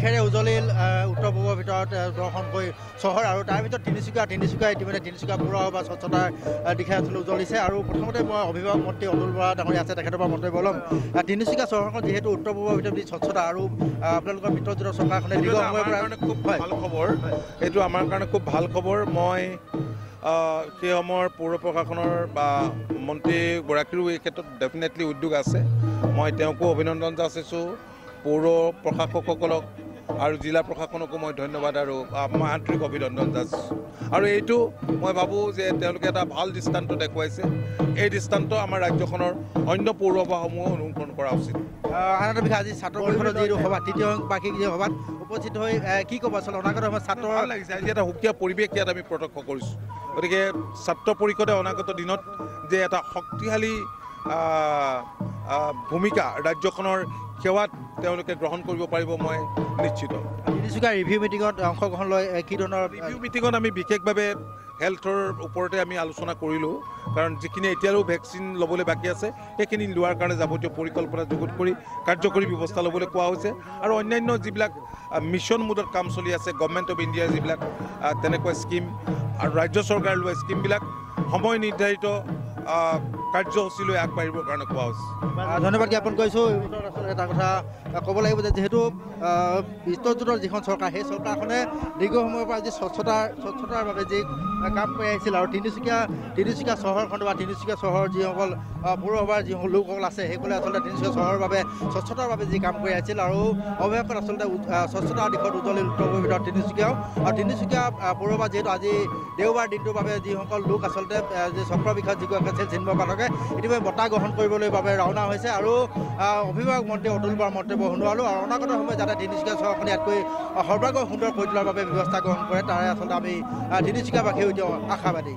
আশাৰে উজলিল উত্তৰ পূবৰ ভিতৰত দৰ্শনকৈ চহৰ আৰু তাৰ ভিতৰত তিনিচুকীয়া ইতিমধ্যে তিনিচুকীয়া পৌৰসভা স্বচ্ছতাৰ দিশে আচলতে উজলিছে আৰু প্ৰথমতে মই অভিভাৱক মন্ত্ৰী অতুল বৰা ডাঙৰীয়া আছে তেখেতৰ পৰা মন্তব্য ল'ম তিনিচুকীয়া চহৰখন যিহেতু উত্তৰ পূবৰ ভিতৰত যি স্বচ্ছতা আৰু আপোনালোকৰ মিত্ৰজোঁটৰ চৰকাৰখনে দীৰ্ঘ সময়ৰ পৰা খুব ভাল খবৰ এইটো আমাৰ কাৰণে খুব ভাল খবৰ মই সেই সময়ৰ পৌৰ প্ৰশাসনৰ বা মন্ত্ৰীগৰাকীৰো এই ক্ষেত্ৰত ডেফিনেটলি উদ্যোগ আছে মই তেওঁকো অভিনন্দন যাচিছোঁ পৌৰ প্ৰশাসকসকলক আৰু জিলা প্ৰশাসনকো মই ধন্যবাদ আৰু মই আন্তৰিক অভিনন্দন যাচিছোঁ আৰু এইটো মই ভাবোঁ যে তেওঁলোকে এটা ভাল দৃষ্টান্ত দেখুৱাইছে এই দৃষ্টান্ত আমাৰ ৰাজ্যখনৰ অন্য পৌৰসভাসমূহে অনুসৰণ কৰা উচিত আনন্দ বিষয় আজি ছাত্ৰ পৰিষদৰ যিটো সভা তৃতীয় বাৰ্ষিক যি সভাত উপস্থিত হৈ কি ক'ব আচলতে অনাগত সময়ত ছাত্ৰ ভাল লাগিছে আজি এটা সুকীয়া পৰিৱেশ ইয়াত আমি প্ৰত্যক্ষ কৰিছোঁ গতিকে ছাত্ৰ পৰিষদে অনাগত দিনত যে এটা শক্তিশালী ভূমিকা ৰাজ্যখনৰ সেৱাত তেওঁলোকে গ্ৰহণ কৰিব পাৰিব মই নিশ্চিত তিনিচুকীয়া ৰিভিউ মিটিঙত অংশগ্ৰহণ লৈ কি ধৰণৰ ৰিভিউ মিটিঙত আমি বিশেষভাৱে হেল্থৰ ওপৰতে আমি আলোচনা কৰিলোঁ কাৰণ যিখিনি এতিয়াও ভেকচিন ল'বলৈ বাকী আছে সেইখিনি লোৱাৰ কাৰণে যাৱতীয় পৰিকল্পনা যুগুত কৰি কাৰ্যকৰী ব্যৱস্থা ল'বলৈ কোৱা হৈছে আৰু অন্যান্য যিবিলাক মিছন মোডত কাম চলি আছে গভৰ্ণমেণ্ট অফ ইণ্ডিয়াৰ যিবিলাক তেনেকুৱা স্কিম আৰু ৰাজ্য চৰকাৰে লোৱা স্কিমবিলাক সময় নিৰ্ধাৰিত কাৰ্যসূচীলৈ আগবাঢ়িবৰ কাৰণে কোৱা হৈছে ধন্যবাদ জ্ঞাপন কৰিছোঁ আচলতে এটা কথা ক'ব লাগিব যে যিহেতু মিত্ৰজোঁটৰ যিখন চৰকাৰ সেই চৰকাৰখনে দীৰ্ঘ সময়ৰ পৰা যি স্বচ্ছতাৰ বাবে যি কাম কৰি আহিছিল আৰু তিনিচুকীয়া চহৰখন বা তিনিচুকীয়া চহৰৰ যিসকল পৌৰসভাৰ যিসকল লোকসকল আছে সেইসকলে আচলতে তিনিচুকীয়া চহৰৰ বাবে স্বচ্ছতাৰ বাবে যি কাম কৰি আহিছিল আৰু অৱশেষত আচলতে স্বচ্ছতাৰ দিশত উজলিল উত্তৰ পূবৰ ভিতৰত তিনিচুকীয়াও আৰু তিনিচুকীয়া পৌৰসভা যিহেতু আজি দেওবাৰ দিনটোৰ বাবে যিসকল লোক আচলতে যি চক্ৰ বিষয়ত যিগৰাকী আছিল চিন্ময় পাঠকে ইতিমধ্যে বঁটা গ্ৰহণ কৰিবলৈ বাবে ৰাওনা হৈছে আৰু অভিভাৱক মন্ত্ৰী অতুল বৰাৰ মন্তব্য শুনোৱালোঁ আৰু অনাগত সময়ত যাতে তিনিচুকীয়া চহৰখন ইয়াতকৈ সৰ্বাংগ সুন্দৰ কৰি তোলাৰ বাবে ব্যৱস্থা গ্ৰহণ কৰে তাৰে আচলতে আমি তিনিচুকীয়াবাসী আশাবাদী